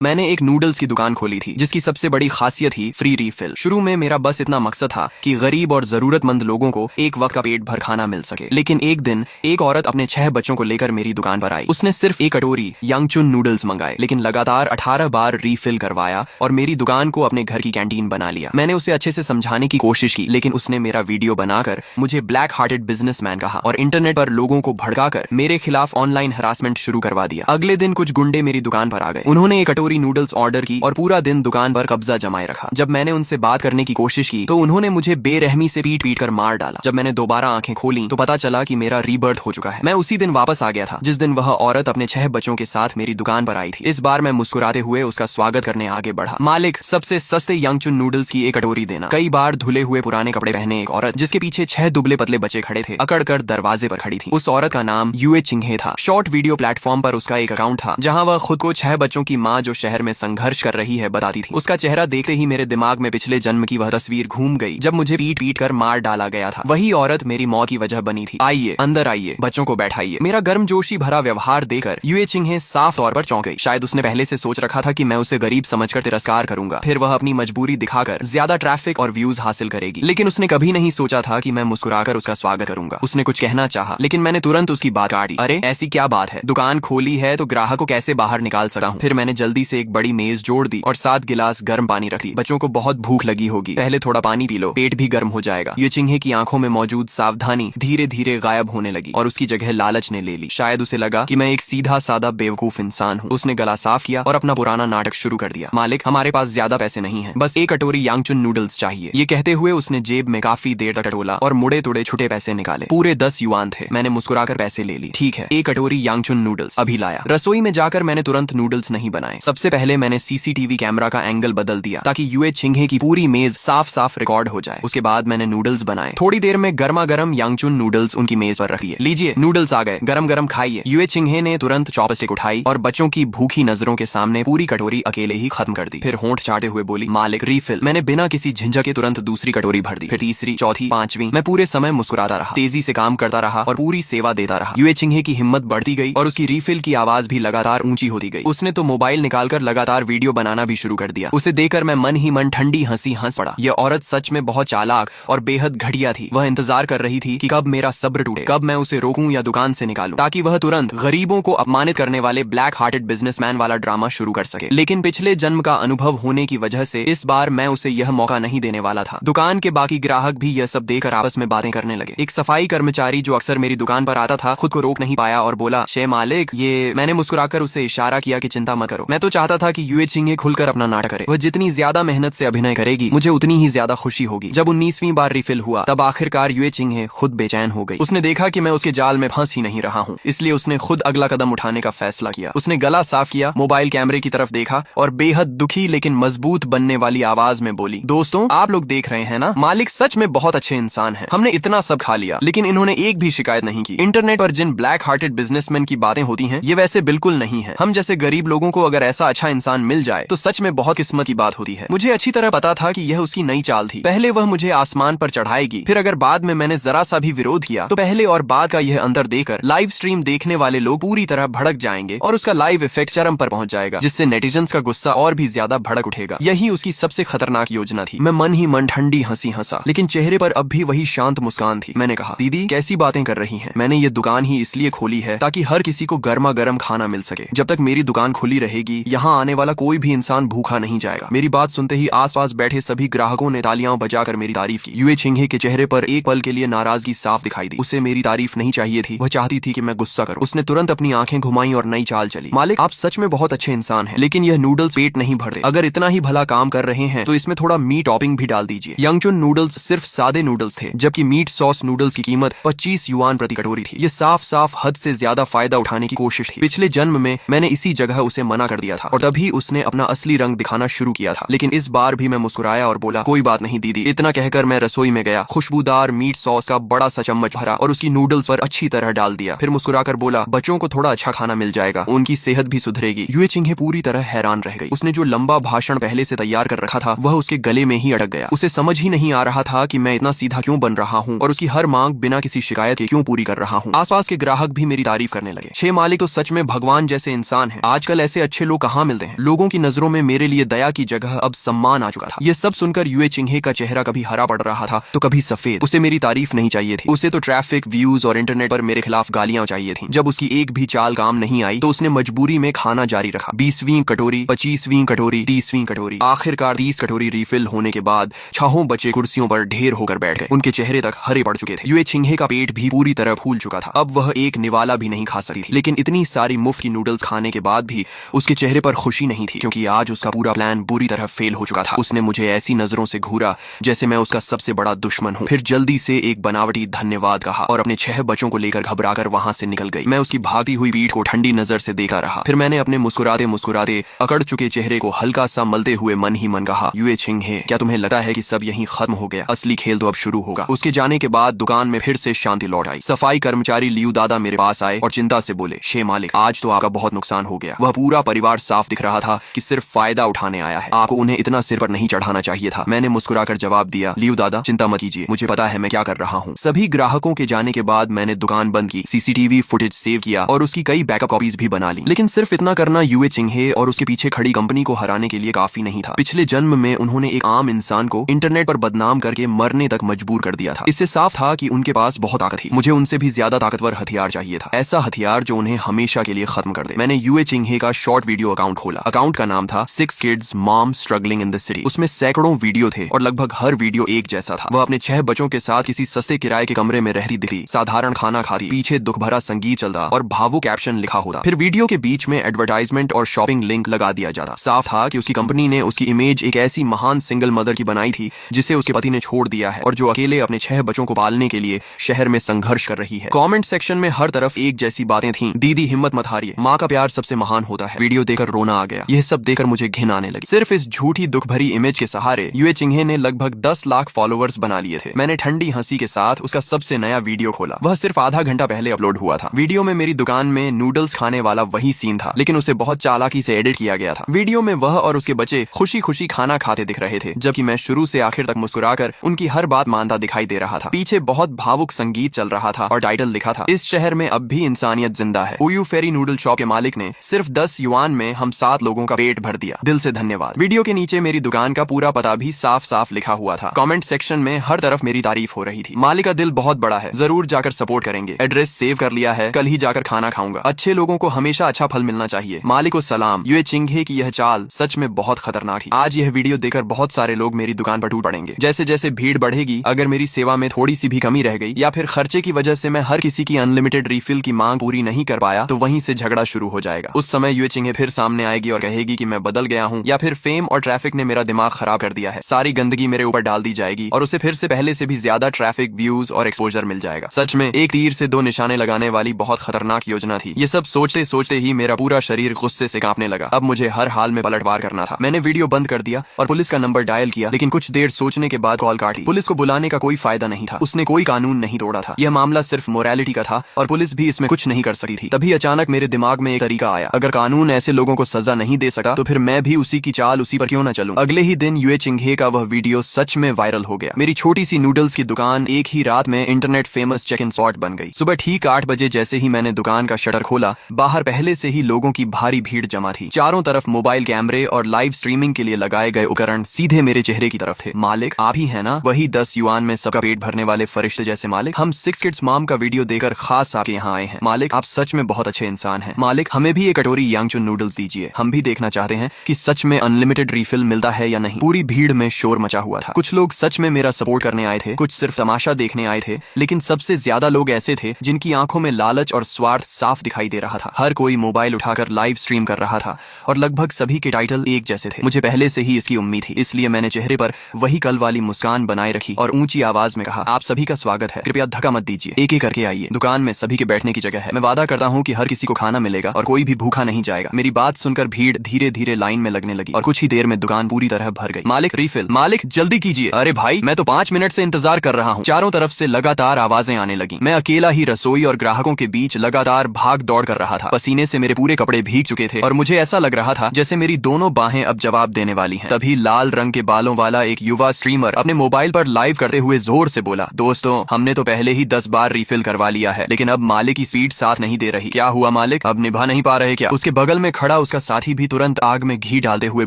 मैंने एक नूडल्स की दुकान खोली थी जिसकी सबसे बड़ी खासियत थी फ्री रीफिल। शुरू में मेरा बस इतना मकसद था कि गरीब और जरूरतमंद लोगों को एक वक्त का पेट भर खाना मिल सके। लेकिन एक दिन एक औरत अपने 6 बच्चों को लेकर मेरी दुकान पर आई। उसने सिर्फ एक कटोरी यांगचुन नूडल्स मंगाए, लेकिन लगातार 18 बार रीफिल करवाया और मेरी दुकान को अपने घर की कैंटीन बना लिया। मैंने उसे अच्छे से समझाने की कोशिश की, लेकिन उसने मेरा वीडियो बनाकर मुझे ब्लैक हार्टेड बिजनेसमैन कहा और इंटरनेट पर लोगों को भड़काकर मेरे खिलाफ ऑनलाइन हरासमेंट शुरू करवा दिया। अगले दिन कुछ गुंडे मेरी दुकान पर आ गए। उन्होंने एक कटोरी नूडल्स ऑर्डर की और पूरा दिन दुकान पर कब्जा जमाए रखा। जब मैंने उनसे बात करने की कोशिश की तो उन्होंने मुझे बेरहमी से पीट पीट कर मार डाला। जब मैंने दोबारा आंखें खोली तो पता चला कि मेरा रीबर्थ हो चुका है। मैं उसी दिन वापस आ गया था जिस दिन वह औरत अपने 6 बच्चों के साथ मेरी दुकान पर आई थी। इस बार मैं मुस्कुराते हुए उसका स्वागत करने आगे बढ़ा। मालिक, सबसे सस्ते यांगचुन नूडल्स की एक कटोरी देना। कई बार धुले हुए पुराने कपड़े पहने एक औरत जिसके पीछे 6 दुबले पतले बच्चे खड़े थे अकड़ कर दरवाजे पर खड़ी थी। उस औरत का नाम यूए चिंघे था। शॉर्ट वीडियो प्लेटफॉर्म पर उसका एक अकाउंट था जहाँ वह खुद को 6 बच्चों की माँ जो शहर में संघर्ष कर रही है बताती थी। उसका चेहरा देखते ही मेरे दिमाग में पिछले जन्म की वह तस्वीर घूम गई जब मुझे पीट पीट कर मार डाला गया था। वही औरत मेरी मौत की वजह बनी थी। आइए अंदर आइए, बच्चों को बैठाइए। मेरा गर्मजोशी भरा व्यवहार देकर यूए चिंघे साफ तौर पर चौंक गई। शायद उसने पहले से सोच रखा था कि मैं उसे गरीब समझकर तिरस्कार करूंगा, फिर वह अपनी मजबूरी दिखाकर ज्यादा ट्रैफिक और व्यूज हासिल करेगी। लेकिन उसने कभी नहीं सोचा था कि मैं मुस्कुराकर उसका स्वागत करूंगा। उसने कुछ कहना चाहा, लेकिन मैंने तुरंत उसकी बात काट दी। अरे ऐसी क्या बात है, दुकान खोली है तो ग्राहक को कैसे बाहर निकाल सकता हूँ। फिर मैंने जल्दी से एक बड़ी मेज जोड़ दी और 7 गिलास गर्म पानी रख दी। बच्चों को बहुत भूख लगी होगी, पहले थोड़ा पानी पी लो, पेट भी गर्म हो जाएगा। ये चिंघे की आंखों में मौजूद सावधानी धीरे धीरे गायब होने लगी और उसकी जगह लालच ने ले ली। शायद उसे लगा कि मैं एक सीधा सादा बेवकूफ इंसान हूँ। उसने गला साफ किया और अपना पुराना नाटक शुरू कर दिया। मालिक, हमारे पास ज्यादा पैसे नहीं है, बस एक कटोरी यांगचुन नूडल्स चाहिए। ये कहते हुए उसने जेब में काफी देर तक टटोला और मुड़े तुड़े छुटे पैसे निकाले। पूरे 10 युआन थे। मैंने मुस्कुराकर पैसे ले ली। ठीक है, एक कटोरी यांगचुन नूडल्स अभी लाया। रसोई में जाकर मैंने तुरंत नूडल्स नहीं बनाए। सबसे पहले मैंने सीसीटीवी कैमरा का एंगल बदल दिया ताकि यूए चिंघे की पूरी मेज साफ साफ रिकॉर्ड हो जाए। उसके बाद मैंने नूडल्स बनाए। थोड़ी देर में गर्मा गर्म यांगचुन नूडल्स उनकी मेज पर रख दिए। लीजिए, नूडल्स आ गए, गरम गरम खाइए। यूए चिंघे ने तुरंत चॉपस्टिक उठाई और बच्चों की भूखी नजरों के सामने पूरी कटोरी अकेले ही खत्म कर दी। फिर होंठ चाटे हुए बोली, मालिक रीफिल। मैंने बिना किसी झिझक के तुरंत दूसरी कटोरी भर दी, फिर तीसरी, चौथी, 5वीं। मैं पूरे समय मुस्कुराता रहा, तेजी से काम करता रहा और पूरी सेवा देता रहा। यूए चिंघे की हिम्मत बढ़ती गई और उसकी रीफिल की आवाज भी लगातार ऊंची होती गई। उसने तो मोबाइल निकालकर लगातार वीडियो बनाना भी शुरू कर दिया। उसे देखकर मैं मन ही मन ठंडी हंसी हंस पड़ा। यह औरत सच में बहुत चालाक और बेहद घटिया थी। वह इंतजार कर रही थी कि कब मेरा सब्र टूटे, कब मैं उसे रोकूं या दुकान से निकालूं, ताकि वह तुरंत गरीबों को अपमानित करने वाले ब्लैक हार्टेड बिजनेसमैन वाला ड्रामा शुरू कर सके। लेकिन पिछले जन्म का अनुभव होने की वजह से इस बार मैं उसे यह मौका नहीं देने वाला था। दुकान के बाकी ग्राहक भी यह सब देखकर आपस में बातें करने लगे। एक सफाई कर्मचारी जो अक्सर मेरी दुकान पर आता था खुद को रोक नहीं पाया और बोला, शे मालिक ये। मैंने मुस्कुराकर उसे इशारा किया कि चिंता मत करो। मैं तो चाहता था कि यूए चिंघे खुलकर अपना नाटक करे। वह जितनी ज्यादा मेहनत से अभिनय करेगी मुझे उतनी ही ज्यादा खुशी होगी। जब 19वीं बार रिफिल हुआ तब आखिरकार यूए चिंघे खुद बेचैन हो गई। उसने देखा कि मैं उसके जाल में फंस ही नहीं रहा हूँ, इसलिए उसने खुद अगला कदम उठाने का फैसला किया। उसने गला साफ किया, मोबाइल कैमरे की तरफ देखा और बेहद दुखी लेकिन मजबूत बनने वाली आवाज में बोली, दोस्तों आप लोग देख रहे हैं ना, मालिक सच में बहुत अच्छे इंसान है। हमने इतना सब खा लिया लेकिन इन्होंने एक भी शिकायत नहीं की। इंटरनेट पर जिन ब्लैक हार्टेड बिजनेसमैन की बातें होती हैं ये वैसे बिल्कुल नहीं है। हम जैसे गरीब लोगों को अगर ऐसा अच्छा इंसान मिल जाए तो सच में बहुत किस्मत की बात होती है। मुझे अच्छी तरह पता था कि यह उसकी नई चाल थी। पहले वह मुझे आसमान पर चढ़ाएगी, फिर अगर बाद में मैंने जरा सा भी विरोध किया तो पहले और बाद का यह अंतर देकर लाइव स्ट्रीम देखने वाले लोग पूरी तरह भड़क जाएंगे और उसका लाइव इफेक्ट चरम पर पहुंच जाएगा, जिससे नेटिजन्स का गुस्सा और भी ज्यादा भड़क उठेगा। यही उसकी सबसे खतरनाक योजना थी। मैं मन ही मन ठंडी हंसी हंसा, लेकिन चेहरे पर अब भी वही शांत मुस्कान थी। मैंने कहा, दीदी कैसी बातें कर रही हैं? मैंने ये दुकान ही इसलिए खोली है ताकि हर किसी को गर्मा गर्म खाना मिल सके। जब तक मेरी दुकान खुली रहेगी यहाँ आने वाला कोई भी इंसान भूखा नहीं जाएगा। मेरी बात सुनते ही आसपास बैठे सभी ग्राहकों ने तालियां बजाकर मेरी तारीफ की। यूए चिंघे के चेहरे पर एक पल के लिए नाराजगी साफ दिखाई दी। उसे मेरी तारीफ नहीं चाहिए थी, वह चाहती थी कि मैं गुस्सा करूं। उसने तुरंत अपनी आंखें घुमाई और नई चाल चली। मालिक, आप सच में बहुत अच्छे इंसान हैं, लेकिन यह नूडल्स पेट नहीं भरते। अगर इतना ही भला काम कर रहे हैं तो इसमें थोड़ा मीट टॉपिंग भी डाल दीजिए। यांगचुन नूडल्स सिर्फ सादे नूडल्स थे, जबकि मीट सॉस नूडल्स की कीमत 25 युआन प्रति कटोरी थी। ये साफ साफ हद से ज्यादा फायदा उठाने की कोशिश थी। पिछले जन्म में मैंने इसी जगह उसे मना कर दिया था और तभी उसने अपना असली रंग दिखाना शुरू किया था। लेकिन इस बार भी मैं मुस्कुराया और बोला, कोई बात नहीं दीदी। इतना कहकर मैं रसोई में गया, खुशबूदार मीट सॉस का बड़ा सा चम्मच भरा और उसकी नूडल्स पर अच्छी तरह डाल दिया। फिर मुस्कुराकर बोला, बच्चों को थोड़ा अच्छा खाना मिल जाएगा, उनकी सेहत भी सुधरेगी। यूए चिंघे पूरी तरह हैरान रह गई। उसने जो लंबा भाषण पहले से तैयार कर रखा था वह उसके गले में ही अटक गया। उसे समझ ही नहीं आ रहा था कि मैं इतना सीधा क्यों बन रहा हूँ और उसकी हर मांग बिना किसी शिकायत के क्यों पूरी कर रहा हूँ। आसपास के ग्राहक भी मेरी तारीफ करने लगे। छह मालिक तो सच में भगवान जैसे इंसान है, आजकल ऐसे अच्छे लोग कहाँ मिलते हैं। लोगों की नजरों में मेरे लिए दया की जगह अब सम्मान आ चुका था। ये सब सुनकर युए चिंगहे का चेहरा कभी हरा पड़ रहा था तो कभी सफेद। उसे मेरी तारीफ नहीं चाहिए थी, उसे तो ट्रैफिक, व्यूज और इंटरनेट पर मेरे खिलाफ गालियां चाहिए थी। जब उसकी एक भी चाल काम नहीं आई तो उसने मजबूरी में खाना जारी रखा। 20वीं कटोरी, 25वीं कटोरी, 30वीं कटोरी, आखिरकार 30 कटोरी रिफिल होने के बाद 6 बच्चे कुर्सियों पर ढेर होकर बैठ गए। उनके चेहरे तक हरे पड़ चुके थे। युए चिंगहे का पेट भी पूरी तरह फूल चुका था। अब वह एक निवाला भी नहीं खा सकती थी। लेकिन इतनी सारी मुफ्त की नूडल्स खाने के बाद भी उसके चेहरे पर खुशी नहीं थी, क्योंकि आज उसका पूरा प्लान बुरी तरह फेल हो चुका था। उसने मुझे ऐसी नजरों से घूरा जैसे मैं उसका सबसे बड़ा दुश्मन हूँ। फिर जल्दी से एक बनावटी धन्यवाद कहा और अपने 6 बच्चों को लेकर घबराकर वहां से निकल गई। मैं उसकी भागती हुई पीठ को ठंडी नजर से देखा रहा। फिर मैंने अपने मुस्कुराते मुस्कुराते अकड़ चुके चेहरे को हल्का सा मलते हुए मन ही मन कहा, युए चिंगहे, क्या तुम्हें लगता है कि सब यहीं खत्म हो गया? असली खेल तो अब शुरू होगा। उसके जाने के बाद दुकान में फिर से शांति लौट आई। सफाई कर्मचारी लियू दादा मेरे पास आए और चिंता से बोले, शे मालिक, आज तो आपका बहुत नुकसान हो गया। वह पूरा परिवार साफ दिख रहा था कि सिर्फ फायदा उठाने आया है। आपको उन्हें इतना सिर पर नहीं चढ़ाना चाहिए था। मैंने मुस्कुराकर जवाब दिया, लियू दादा, चिंता मत कीजिए, मुझे पता है मैं क्या कर रहा हूँ। सभी ग्राहकों के जाने के बाद मैंने दुकान बंद की, सीसीटीवी फुटेज सेव किया और उसकी कई बैकअप कॉपीज भी बना ली। लेकिन सिर्फ इतना करना युए चिंगहे और उसके पीछे खड़ी कंपनी को हराने के लिए काफी नहीं था। पिछले जन्म में उन्होंने एक आम इंसान को इंटरनेट पर बदनाम करके मरने तक मजबूर कर दिया था। इससे साफ था कि उनके पास बहुत ताकत थी। मुझे उनसे भी ज्यादा ताकतवर हथियार चाहिए था, ऐसा हथियार जो उन्हें हमेशा के लिए खत्म कर दे। मैंने युए चिंगहे का शॉर्ट वीडियो अकाउंट खोला। अकाउंट का नाम था 6 Kids Mom Struggling in the City। उसमें सैकड़ों वीडियो थे और लगभग हर वीडियो एक जैसा था। वह अपने 6 बच्चों के साथ किसी सस्ते किराए के कमरे में रहती दिखती, साधारण खाना खाती, पीछे दुख भरा संगीत चलता और भावुक कैप्शन लिखा होता। फिर वीडियो के बीच में एडवर्टाइजमेंट और शॉपिंग लिंक लगा दिया जाता। साफ था कि उसकी कंपनी ने उसकी इमेज एक ऐसी महान सिंगल मदर की बनाई थी जिसे उसके पति ने छोड़ दिया है और जो अकेले अपने 6 बच्चों को पालने के लिए शहर में संघर्ष कर रही है। कमेंट सेक्शन में हर तरफ एक जैसी बातें थीं। दीदी हिम्मत मत हारिए, माँ का प्यार सबसे महान होता है। वीडियो देखकर रोना आ गया। यह सब देखकर मुझे घिन आने लगी। सिर्फ इस झूठी दुख भरी इमेज के सहारे युए चिंगहे ने लगभग 10 लाख फॉलोअर्स बना लिए थे। मैंने ठंडी हंसी के साथ उसका सबसे नया वीडियो खोला। वह सिर्फ आधा घंटा पहले अपलोड हुआ था। वीडियो में मेरी दुकान में नूडल्स खाने वाला वही सीन था, लेकिन उसे बहुत चालाकी से एडिट किया गया था। वीडियो में वह और उसके बच्चे खुशी खुशी खाना खाते दिख रहे थे, जबकि मैं शुरू से आखिर तक मुस्कुराकर उनकी हर बात मानता दिखाई दे रहा था। पीछे बहुत भावुक संगीत चल रहा था और टाइटल लिखा था, इस शहर में अब भी इंसानियत जिंदा है। ओयू फेरी नूडल शॉप के मालिक ने सिर्फ 10 युआन में हम 7 लोगों का पेट भर दिया। दिल से धन्यवाद। वीडियो के नीचे मेरी दुकान का पूरा पता भी साफ साफ लिखा हुआ था। कमेंट सेक्शन में हर तरफ मेरी तारीफ हो रही थी। मालिक का दिल बहुत बड़ा है, जरूर जाकर सपोर्ट करेंगे। एड्रेस सेव कर लिया है, कल ही जाकर खाना खाऊंगा। अच्छे लोगों को हमेशा अच्छा फल मिलना चाहिए। मालिक को सलाम। युए चिंगहे की यह चाल सच में बहुत खतरनाक थी। आज यह वीडियो देखकर बहुत सारे लोग मेरी दुकान पर टूट पड़ेंगे। जैसे जैसे भीड़ बढ़ेगी, अगर मेरी सेवा में थोड़ी सी भी कमी रह गई या फिर खर्चे की वजह से मैं हर किसी की अनलिमिटेड रिफिल की मांग पूरी नहीं कर पाया, तो वहीं से झगड़ा शुरू हो जाएगा। उस समय युए चिंगहे फिर सामने आएगी और कहेगी कि मैं बदल गया हूँ, या फिर फेम और ट्रैफिक ने मेरा दिमाग खराब कर दिया है। सारी गंदगी मेरे ऊपर डाल दी जाएगी और उसे फिर से पहले से भी ज्यादा ट्रैफिक, व्यूज और एक्सपोजर मिल जाएगा। सच में एक तीर से 2 निशाने लगाने वाली बहुत खतरनाक योजना थी। ये सब सोचते सोचते ही मेरा पूरा शरीर गुस्से से कांपने लगा। अब मुझे हर हाल में पलटवार करना था। मैंने वीडियो बंद कर दिया और पुलिस का नंबर डायल किया, लेकिन कुछ देर सोचने के बाद कॉल काटी। पुलिस को बुलाने का कोई फायदा नहीं था। उसने कोई कानून नहीं तोड़ा था। यह मामला सिर्फ मोरालिटी का था और पुलिस भी इसमें कुछ नहीं कर सकती थी। तभी अचानक मेरे दिमाग में एक तरीका आया, अगर कानून ऐसे लोगों को सजा नहीं दे सका तो फिर मैं भी उसी की चाल उसी पर क्यों न चलूं। अगले ही दिन युए चिंगहे का वह वीडियो सच में वायरल हो गया। मेरी छोटी सी नूडल्स की दुकान एक ही रात में internet famous check in spot बन गई। सुबह ठीक 8 बजे जैसे ही मैंने दुकान का शटर खोला, बाहर पहले से ही लोगों की भारी भीड़ जमा थी। चारों तरफ मोबाइल कैमरे और लाइव स्ट्रीमिंग के लिए लगाए गए उपकरण सीधे मेरे चेहरे की तरफ थे। मालिक, आप ही है ना वही 10 युआन में सबका पेट भरने वाले फरिश्ते जैसे मालिक? हम 6 Kids Mom का वीडियो देखकर खास आपके यहाँ आए हैं। मालिक, आप सच में बहुत अच्छे इंसान हैं। मालिक, हमें भी एक कटोरी यांगचून नूडल्स दीजिए। हम भी देखना चाहते हैं कि सच में अनलिमिटेड रिफिल मिलता है या नहीं। पूरी भीड़ में शोर मचा हुआ था। कुछ लोग सच में मेरा सपोर्ट करने आए थे, कुछ सिर्फ तमाशा देखने आए थे, लेकिन सबसे ज्यादा लोग ऐसे थे जिनकी आंखों में लालच और स्वार्थ साफ दिखाई दे रहा था। हर कोई मोबाइल उठाकर लाइव स्ट्रीम कर रहा था और लगभग सभी के टाइटल एक जैसे थे। मुझे पहले से ही इसकी उम्मीद थी, इसलिए मैंने चेहरे पर वही कल वाली मुस्कान बनाए रखी और ऊंची आवाज में कहा, आप सभी का स्वागत है, कृपया धक्का मत दीजिए, एक एक करके आइए। दुकान में सभी के बैठने की जगह है। मैं वादा करता हूँ कि हर किसी को खाना मिलेगा और कोई भी भूखा नहीं जाएगा। मेरी बात सुनकर भीड़ धीरे धीरे लाइन में लगने लगी और कुछ ही देर में दुकान पूरी तरह भर गई। मालिक, रिफिल। मालिक, जल्दी कीजिए। अरे भाई, मैं तो 5 मिनट से इंतजार कर रहा हूँ। चारों तरफ से लगातार आवाजें आने लगी। मैं अकेला ही रसोई और ग्राहकों के बीच लगातार भाग दौड़ कर रहा था। पसीने से मेरे पूरे कपड़े भीग चुके थे और मुझे ऐसा लग रहा था जैसे मेरी दोनों बाहें अब जवाब देने वाली हैं। तभी लाल रंग के बालों वाला एक युवा स्ट्रीमर अपने मोबाइल पर लाइव करते हुए जोर से बोला, दोस्तों, हमने तो पहले ही 10 बार रिफिल करवा लिया है, लेकिन अब मालिक की स्पीड साथ नहीं दे रही। क्या हुआ मालिक, अब निभा नहीं पा रहे क्या? उसके बगल में खड़ा बोला उसका साथी भी तुरंत आग में घी डालते हुए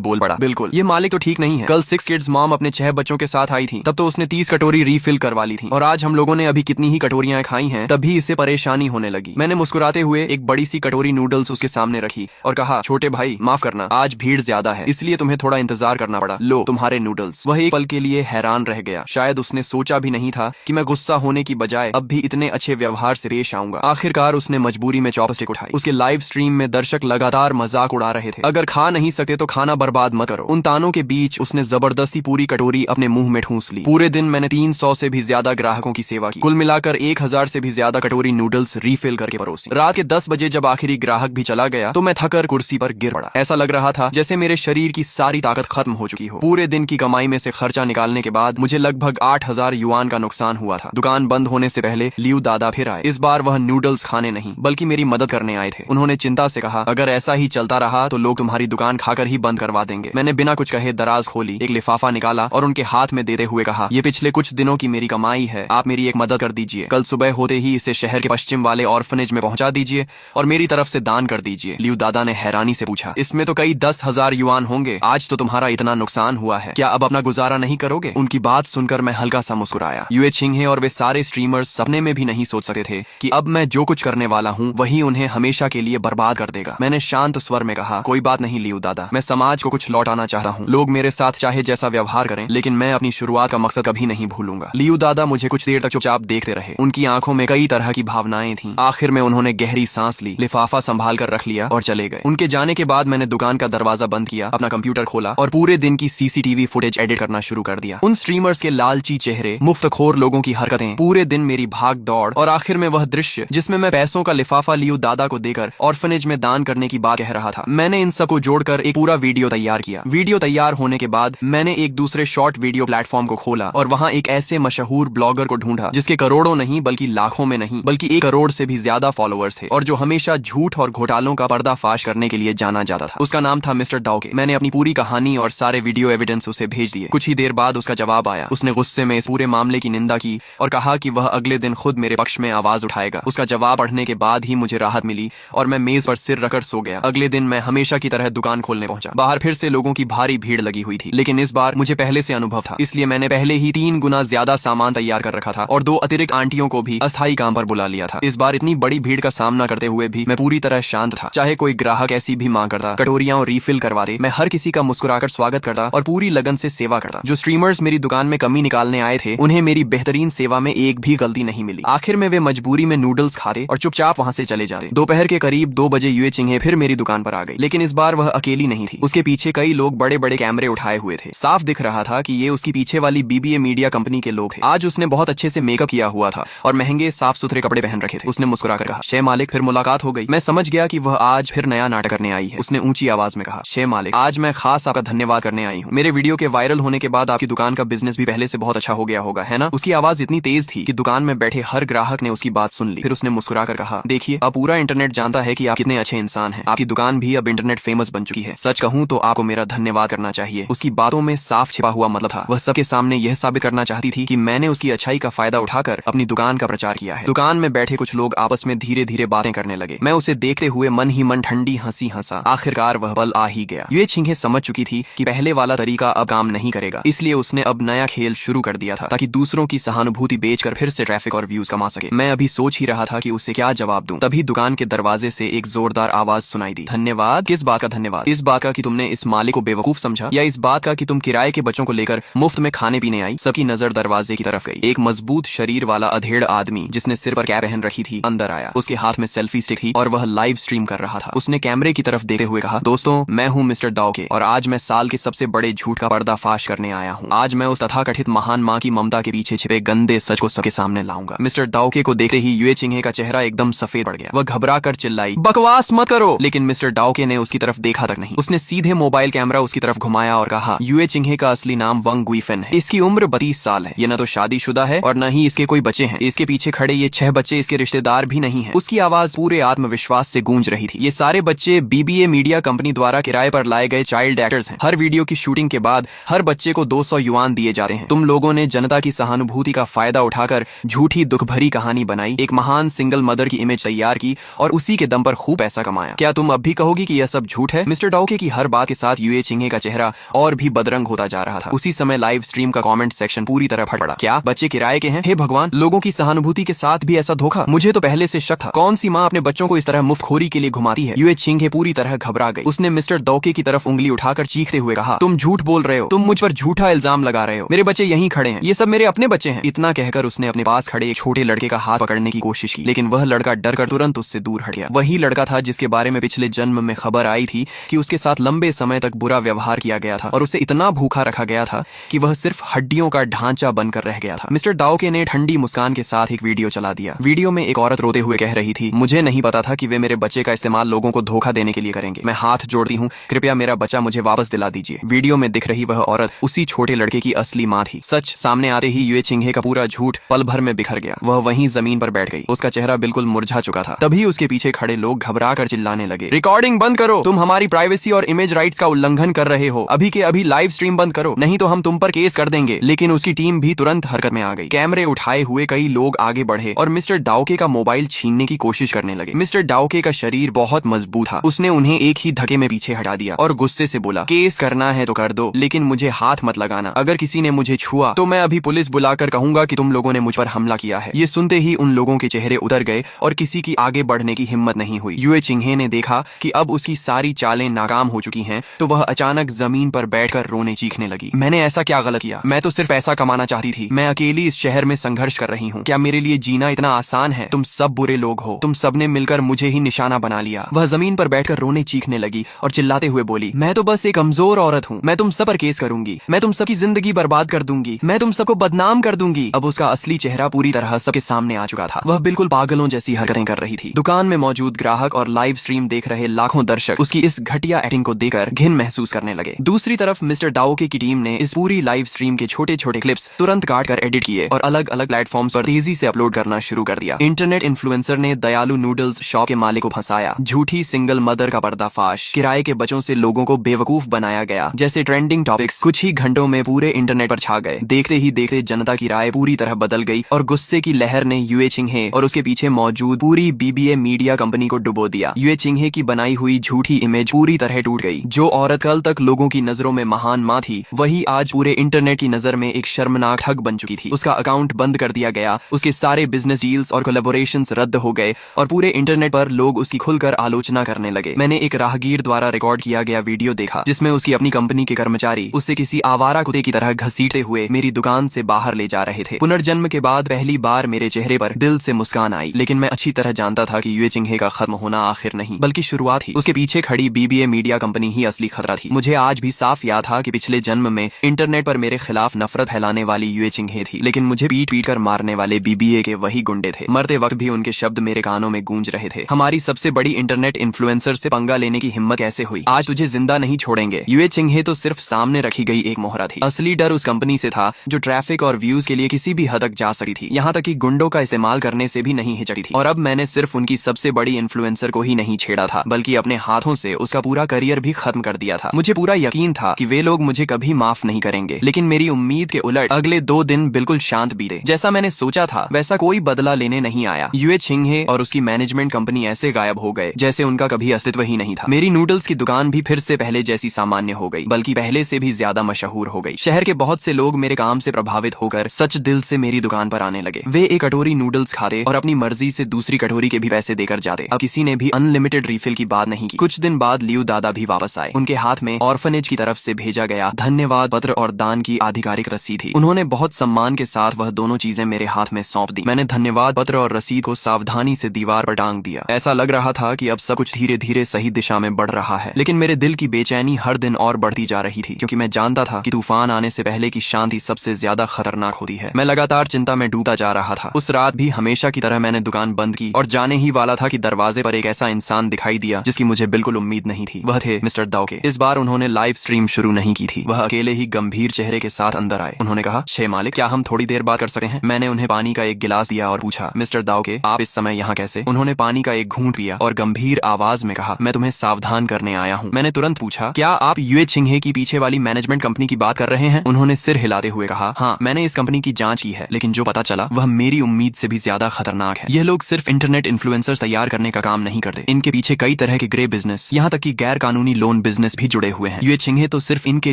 बोल पड़ा, बिल्कुल ये मालिक तो ठीक नहीं है। कल 6 किड्स मॉम अपने 6 बच्चों के साथ आई थी, तब तो उसने 30 कटोरी रीफिल करवा ली थी, और आज हम लोगों ने अभी कितनी ही कटोरियां खाई हैं तब भी इससे परेशानी होने लगी। मैंने मुस्कुराते हुए एक बड़ी सी कटोरी नूडल्स उसके सामने रखी और कहा, छोटे भाई माफ करना, आज भीड़ ज्यादा है इसलिए तुम्हें थोड़ा इंतजार करना पड़ा, लो तुम्हारे नूडल्स। वह एक पल के लिए हैरान रह गया, शायद उसने सोचा भी नहीं था कि मैं गुस्सा होने की बजाय अब भी इतने अच्छे व्यवहार से पेश आऊंगा। आखिरकार उसने मजबूरी में चॉपस्टिक उठाई। उसके लाइव स्ट्रीम में दर्शक लगातार मजाक उड़ा रहे थे, अगर खा नहीं सकते तो खाना बर्बाद मत करो। उन तानों के बीच उसने जबरदस्ती पूरी कटोरी अपने मुंह में ठूंस ली। पूरे दिन मैंने 300 से भी ज्यादा ग्राहकों की सेवा की, कुल मिलाकर 1000 से भी ज्यादा कटोरी नूडल्स रीफिल करके परोसी। रात के 10 बजे जब आखिरी ग्राहक भी चला गया तो मैं थकर कुर्सी पर गिर पड़ा। ऐसा लग रहा था जैसे मेरे शरीर की सारी ताकत खत्म हो चुकी हो। पूरे दिन की कमाई में से खर्चा निकालने के बाद मुझे लगभग 8000 युआन का नुकसान हुआ था। दुकान बंद होने से पहले लियू दादा फिर आए। इस बार वह नूडल्स खाने नहीं बल्कि मेरी मदद करने आए थे। उन्होंने चिंता से कहा, अगर ऐसा ही चलता रहा तो लोग तुम्हारी दुकान खाकर ही बंद करवा देंगे। मैंने बिना कुछ कहे दराज खोली, एक लिफाफा निकाला और उनके हाथ में देते हुए कहा, ये पिछले कुछ दिनों की मेरी कमाई है, आप मेरी एक मदद कर दीजिए। कल सुबह होते ही इसे शहर के पश्चिम वाले ऑर्फनेज में पहुंचा दीजिए और मेरी तरफ से दान कर दीजिए। लियू दादा ने हैरानी से पूछा, इसमें तो कई 10,000 युआन होंगे, आज तो तुम्हारा इतना नुकसान हुआ है, क्या अब अपना गुजारा नहीं करोगे? उनकी बात सुनकर मैं हल्का सा मुस्कुराया। यूए छिंगहे और वे सारे स्ट्रीमर्स सपने में भी नहीं सोच सकते थे कि अब मैं जो कुछ करने वाला हूँ वही उन्हें हमेशा के लिए बर्बाद कर देगा। मैंने शांत स्वर में कहा, कोई बात नहीं लियू दादा, मैं समाज को कुछ लौटाना चाहता हूँ। लोग मेरे साथ चाहे जैसा व्यवहार करें, लेकिन मैं अपनी शुरुआत का मकसद कभी नहीं भूलूंगा। लियू दादा मुझे कुछ देर तक चुपचाप देखते रहे। उनकी आंखों में कई तरह की भावनाएं थीं। आखिर में उन्होंने गहरी सांस ली, लिफाफा संभाल कर रख लिया और चले गए। उनके जाने के बाद मैंने दुकान का दरवाजा बंद किया, अपना कंप्यूटर खोला और पूरे दिन की सीसीटीवी फुटेज एडिट करना शुरू कर दिया। उन स्ट्रीमर्स के लालची चेहरे, मुफ्तखोर लोगों की हरकतें, पूरे दिन मेरी भाग दौड़ और आखिर में वह दृश्य जिसमें मैं पैसों का लिफाफा लियू दादा को देकर ऑर्फनेज में दान करने की बात कह रहा था। मैंने इन सबको जोड़कर एक पूरा वीडियो तैयार किया। वीडियो तैयार होने के बाद मैंने एक दूसरे शॉर्ट वीडियो प्लेटफॉर्म को खोला और वहां एक ऐसे मशहूर ब्लॉगर को ढूंढा जिसके करोड़ों नहीं बल्कि लाखों में नहीं बल्कि 1 करोड़ से भी ज्यादा फॉलोअर्स थे और जो हमेशा झूठ और घोटालों का पर्दाफाश करने के लिए जाना जाता था। उसका नाम था मिस्टर डाओके। मैंने अपनी पूरी कहानी और सारे वीडियो एविडेंस उसे भेज दिए। कुछ ही देर बाद उसका जवाब आया। उसने गुस्से में इस पूरे मामले की निंदा की और कहा कि वह अगले दिन खुद मेरे पक्ष में आवाज उठाएगा। उसका जवाब पढ़ने के बाद ही मुझे राहत मिली और मैं मेज पर सिर रखकर सो गया। अगले दिन मैं हमेशा की तरह दुकान खोलने पहुंचा। बाहर फिर से लोगों की भारी भीड़ लगी हुई थी, लेकिन इस बार मुझे पहले से अनुभव था, इसलिए मैंने पहले ही 3 गुना ज्यादा सामान तैयार कर रखा था और 2 अतिरिक्त आंटियों को भी अस्थायी काम पर बुला लिया था। इस बार इतनी बड़ी भीड़ का सामना करते हुए भी मैं पूरी तरह शांत था। चाहे कोई ग्राहक ऐसी भी मांग करता, कटोरियां और रीफिल करवाते, मैं हर किसी का मुस्कुराकर स्वागत करता और पूरी लगन से सेवा करता। जो स्ट्रीमर्स मेरी दुकान में कमी निकालने आए थे, उन्हें मेरी बेहतरीन सेवा में एक भी गलती नहीं मिली। आखिर में वे मजबूरी में नूडल्स खाते और चुपचाप वहां से चले जाते। दोपहर के करीब 2 बजे यूए छिंगहे फिर मेरी दुकान पर आ गई, लेकिन इस बार वह अकेली नहीं थी। उसके पीछे कई लोग बड़े बड़े कैमरे उठाए हुए थे। साफ दिख रहा था कि ये उसकी पीछे वाली बीबीए मीडिया कंपनी के लोग थे। आज उसने बहुत अच्छे से मेकअप किया हुआ था और महंगे साफ सुथरे कपड़े पहन रखे थे। उसने मुस्कुराकर कहा, शे मालिक, फिर मुलाकात हो गई। मैं समझ गया कि वह आज फिर नया नाटक करने आई है। उसने ऊंची आवाज में कहा, शे मालिक, आज मैं खास आपका धन्यवाद करने आई हूँ। मेरे वीडियो के वायरल होने के बाद आपकी दुकान का बिजनेस भी पहले से बहुत अच्छा हो गया होगा, है ना? उसकी आवाज इतनी तेज थी कि दुकान में बैठे हर ग्राहक ने उसकी बात सुन ली। फिर उसने मुस्कुराकर कहा, देखिए, अब पूरा इंटरनेट जानता है कि आप कितने अच्छे इंसान हैं। आपकी दुकान भी अब इंटरनेट फेमस बन चुकी है। सच कहूँ तो आपको मेरा धन्यवाद करना चाहिए। उसकी बातों में साफ छिपा हुआ मतलब था। वह सबके सामने यह साबित करना चाहती थी कि मैंने उसकी अच्छाई का फायदा उठाकर अपनी दुकान का प्रचार किया है। दुकान में बैठे कुछ लोग आपस में धीरे धीरे बातें करने लगे। मैं उसे देखते हुए मन ही मन ठंडी हंसी हंसा। आखिरकार वह पल आ ही गया। यूए छिंगहे समझ चुकी थी कि पहले वाला तरीका अब काम नहीं करेगा, इसलिए उसने अब नया खेल शुरू कर दिया था ताकि दूसरों की सहानुभूति बेचकर फिर से ट्रैफिक और व्यूज कमा सके। मैं अभी सोच ही रहा था कि उसे क्या जवाब दूं, तभी दुकान के दरवाजे से एक जोरदार आवाज सुनाई दी। धन्यवाद? किस बात का धन्यवाद? इस बात का कि तुमने इस मालिक को बेवकूफ समझा, या इस बात का कि तुम किराए के बच्चों को लेकर मुफ्त में खाने पीने आई? सबकी नजर दरवाजे की तरफ गई। एक मजबूत शरीर वाला अधेड़ आदमी जिसने सिर पर कैप पहन रखी थी अंदर आया। उसके हाथ में सेल्फी स्टिक थी और वह लाइव स्ट्रीम कर रहा था। उसने कैमरे की तरफ देखते हुए कहा, दोस्तों, मैं हूँ मिस्टर डाओके और आज मैं साल के सबसे बड़े झूठ का पर्दाफाश करने आया हूँ। आज मैं उस तथाकथित महान माँ की ममता के पीछे छिपे गंदे सच को सबके सामने लाऊंगा। मिस्टर डाओके को देखते ही यूए छिंगहे का चेहरा एकदम सफेद पड़ गया। वह घबरा कर चिल्लाई, बकवास मत करो। लेकिन मिस्टर डाओके ने उसकी तरफ देखा तक नहीं। उसने सीधे मोबाइल कैमरा उसकी तरफ घुमाया और कहा, यूए छिंगहे का असली नाम वंग गुइफेन है। इसकी उम्र 32 साल है। ये न तो शादीशुदा है और न ही इसके कोई बच्चे हैं। इसके पीछे खड़े ये 6 बच्चे इसके रिश्तेदार भी नहीं है। उसकी आवाज पूरे आत्मविश्वास से गूंज रही थी। ये सारे बच्चे बीबीए मीडिया कंपनी द्वारा किराए पर लाए गए चाइल्ड एक्टर्स हैं। हर वीडियो की शूटिंग के बाद हर बच्चे को 200 युआन दिए जाते हैं। तुम लोगों ने जनता की सहानुभूति का फायदा उठाकर झूठी दुख भरी कहानी बनाई, एक महान सिंगल मदर की इमेज तैयार की और उसी के दम पर खूब पैसा कमाया। क्या तुम अब भी कहोगी कि यह सब झूठ है? मिस्टर डाओके की हर बात के साथ यूए चिंगे का चेहरा और भी बदरंग होता जा रहा था। उसी समय लाइव स्ट्रीम का कमेंट सेक्शन पूरी तरह फट पड़ा। क्या बच्चे किराए के हैं? हे भगवान, लोगों की सहानुभूति के साथ भी ऐसा धोखा? मुझे तो पहले से शक था। कौन सी माँ अपने बच्चों को इस तरह मुफ्तखोरी के लिए घुमाती है? यूए चिंगे पूरी तरह घबरा गई। उसने मिस्टर डाओके की तरफ उंगली उठाकर चीखते हुए कहा, तुम झूठ बोल रहे हो, तुम मुझ पर झूठा इल्जाम लगा रहे हो। मेरे बच्चे यहीं खड़े हैं, ये सब मेरे अपने बच्चे हैं। इतना कहकर उसने अपने पास खड़े एक छोटे लड़के का हाथ पकड़ने की कोशिश की, लेकिन वह लड़का डरकर तुरंत उससे दूर हट गया। वही लड़का था जिसके बारे में पिछले जन्म में खबर आई थी कि उसके साथ लंबे समय तक बुरा व्यवहार किया गया था और उसे इतना भूखा रखा गया था कि वह सिर्फ हड्डियों का ढांचा बनकर रह गया था। मिस्टर डाओके ने ठंडी मुस्कान के साथ एक वीडियो चला दिया। वीडियो में एक औरत रोते हुए कह रही थी, मुझे नहीं पता था कि वे मेरे बच्चे का इस्तेमाल लोगों को धोखा देने के लिए करेंगे। मैं हाथ जोड़ती हूँ, कृपया मेरा बच्चा मुझे वापस दिला दीजिए। वीडियो में दिख रही वह औरत उसी छोटे लड़के की असली माँ थी। सच सामने आते ही यूए चिंगे का पूरा झूठ पल भर में बिखर गया। वह वहीं जमीन पर बैठ गई। उसका चेहरा बिल्कुल मुरझा चुका था। तभी उसके पीछे खड़े लोग घबरा कर चिल्लाने लगे, रिकॉर्डिंग बंद करो, तुम हमारी प्राइवेसी और इमेज राइट्स का उल्लंघन कर रहे हो। अभी के अभी लाइव स्ट्रीम बंद करो, नहीं तो हम तुम पर केस कर देंगे। लेकिन उसकी टीम भी तुरंत हरकत में आ गई। कैमरे उठाए हुए कई लोग आगे बढ़े और मिस्टर डाओके का मोबाइल छीनने की कोशिश करने लगे। मिस्टर डाओके का शरीर बहुत मजबूत था। उसने उन्हें एक ही धक्के में पीछे हटा दिया और गुस्से से बोला, केस करना है तो कर दो, लेकिन मुझे हाथ मत लगाना। अगर किसी ने मुझे छुआ तो मैं अभी पुलिस बुलाकर कहूंगा कि तुम लोगों ने मुझ पर हमला किया है। ये सुनते ही उन लोगों के चेहरे उतर गए और किसी की आगे बढ़ने की हिम्मत नहीं हुई। यूए चिंगे ने देखा कि अब उसकी सारी चालें नाकाम हो चुकी हैं, तो वह अचानक जमीन पर बैठकर रोने चीखने लगी। मैंने ऐसा क्या गलत किया? मैं तो सिर्फ पैसा कमाना चाहती थी। मैं अकेली इस शहर में संघर्ष कर रही हूँ। क्या मेरे लिए जीना इतना आसान है? तुम सब बुरे लोग हो। तुम सबने मिलकर मुझे ही निशाना बना लिया। वह जमीन पर बैठकर रोने चीखने लगी और चिल्लाते हुए बोली, मैं तो बस एक कमजोर औरत हूँ। मैं तुम सब पर केस करूंगी। मैं तुम सबकी जिंदगी बर्बाद कर दूंगी। मैं तुम सबको बदनाम कर दूंगी। अब उसका असली चेहरा पूरी तरह सबके सामने आ चुका था। वह बिल्कुल पागलों जैसी हरकतें कर रही थी। दुकान में मौजूद ग्राहक और लाइव स्ट्रीम देख रहे लाखों दर्शक उसकी इस घटिया एक्टिंग को देखकर घिन महसूस करने लगे। दूसरी तरफ मिस्टर डाओके की टीम ने इस पूरी लाइव स्ट्रीम के छोटे छोटे क्लिप्स तुरंत काट कर एडिट किए और अलग अलग प्लेटफॉर्म्स पर तेजी से अपलोड करना शुरू कर दिया। इंटरनेट इन्फ्लुएंसर ने दयालु नूडल्स शॉप के मालिक को फंसाया, झूठी सिंगल मदर का पर्दाफाश, किराए के बच्चों से लोगों को बेवकूफ बनाया गया जैसे ट्रेंडिंग टॉपिक्स कुछ ही घंटों में पूरे इंटरनेट पर छा गए। देखते ही देखते जनता की राय पूरी तरह बदल गई और गुस्से की लहर ने यूए चिंगे और उसके पीछे मौजूद पूरी बीबीए मीडिया कंपनी को डुबो दिया। यूए चिंगे की बनाई हुई झूठी इमेज पूरी तरह टूट गई। जो औरत कल तक लोगों की नजरों में महान माँ थी, वही आज पूरे इंटरनेट की नजर में एक शर्मनाक ठग बन चुकी थी। उसका अकाउंट बंद कर दिया गया, उसके सारे बिजनेस डील्स और कोलैबोरेशंस रद्द हो गए और पूरे इंटरनेट पर लोग उसकी खुलकर आलोचना करने लगे। मैंने एक राहगीर द्वारा रिकॉर्ड किया गया वीडियो देखा जिसमें उसकी अपनी कंपनी के कर्मचारी उससे किसी आवारा कुत्ते की तरह घसीटते हुए मेरी दुकान से बाहर ले जा रहे थे। पुनर्जन्म के बाद पहली बार मेरे चेहरे पर दिल से मुस्कान आई, लेकिन मैं अच्छी तरह जानता था कि यूए चिंगे का खत्म होना आखिर नहीं बल्कि शुरुआत ही। उसके पीछे खड़ी बीबीए मीडिया कंपनी ही असली खतरा थी। मुझे आज भी साफ याद था कि पिछले जन्म में इंटरनेट पर मेरे खिलाफ नफरत फैलाने वाली यूए चिंगे थी, लेकिन मुझे पीट पीट कर मारने वाले बीबीए के वही गुंडे थे। मरते वक्त भी उनके शब्द मेरे कानों में गूंज रहे थे, हमारी सबसे बड़ी इंटरनेट इन्फ्लुएंसर से पंगा लेने की हिम्मत कैसे हुई? आज तुझे जिंदा नहीं छोड़ेंगे। यूए चिंगे तो सिर्फ सामने रखी गई एक मोहरा थी। असली डर उस कंपनी से था जो ट्रैफिक और व्यूज के लिए किसी भी हद तक जा सकती थी, यहाँ तक कि गुंडों का इस्तेमाल करने से भी नहीं हिचकती थी। और अब मैंने सिर्फ उनकी सबसे बड़ी इन्फ्लुएंसर को ही नहीं छेड़ा था, बल्कि अपने हाथों से उसका पूरा करियर भी खत्म कर दिया था। मुझे पूरा यकीन था कि वे लोग मुझे कभी माफ नहीं करेंगे, लेकिन मेरी उम्मीद के उलट अगले 2 दिन बिल्कुल शांत बीते। जैसा मैंने सोचा था वैसा कोई बदला लेने नहीं आया। यूए चिंगे और उसकी मैनेजमेंट कंपनी ऐसे गायब हो गए जैसे उनका कभी अस्तित्व ही नहीं था। मेरी नूडल्स की दुकान भी फिर से पहले जैसी सामान्य हो गई, बल्कि पहले से भी ज्यादा मशहूर हो गई। शहर के बहुत से लोग मेरे काम से प्रभावित होकर सच दिल से मेरी दुकान पर आने लगे। वे एक कटोरी नूडल्स खाते और अपनी मर्जी से दूसरी कटोरी के भी पैसे देकर जाते। अब किसी ने भी अनलिमिटेड रिफिल की बात नहीं की। कुछ दिन बाद लियू दादा भी वापस आए। उनके हाथ में ऑर्फनेज की तरफ से भेजा गया धन्यवाद पत्र और दान की आधिकारिक रसीद थी। उन्होंने बहुत सम्मान के साथ वह दोनों चीजें मेरे हाथ में सौंप दी। मैंने धन्यवाद पत्र और रसीद को सावधानी से दीवार पर टांग दिया। ऐसा लग रहा था कि अब सब कुछ धीरे धीरे सही दिशा में बढ़ रहा है, लेकिन मेरे दिल की बेचैनी हर दिन और बढ़ती जा रही थी, क्योंकि मैं जानता था कि तूफान आने से पहले की शांति सबसे ज्यादा खतरनाक होती है। मैं लगातार चिंता में डूबता जा रहा था। उस रात भी हमेशा की तरह मैंने दुकान बंद की और जाने ही वाला था कि दरवाजे पर एक ऐसा इंसान दिखाई दिया जिसकी मुझे बिल्कुल उम्मीद नहीं थी। वह थे मिस्टर डाओके। इस बार उन्होंने लाइव स्ट्रीम शुरू नहीं की थी। वह अकेले ही गंभीर चेहरे के साथ अंदर आए। उन्होंने कहा, शे मालिक, क्या हम थोड़ी देर बात कर सकते हैं? मैंने उन्हें पानी का एक गिलास दिया और पूछा, मिस्टर डाओके, आप इस समय यहाँ कैसे? उन्होंने पानी का एक घूंट पिया और गंभीर आवाज में कहा, मैं तुम्हें सावधान करने आया हूँ। मैंने तुरंत पूछा, क्या आप यूए चिंगे की पीछे वाली मैनेजमेंट कंपनी की बात कर रहे हैं? उन्होंने सिर हिलाते हुए कहा, हाँ, मैंने इस कंपनी की जांच की है, लेकिन जो पता चला वह मेरी उम्मीद से भी ज्यादा खतरनाक है। यह लोग सिर्फ इंटरनेट इन्फ्लुएंसर्स तैयार करने का काम नहीं करते। इनके पीछे कई तरह तरह के ग्रे बिजनेस, यहाँ तक कि गैर कानूनी लोन बिजनेस भी जुड़े हुए हैं। ये चिंहे तो सिर्फ इनके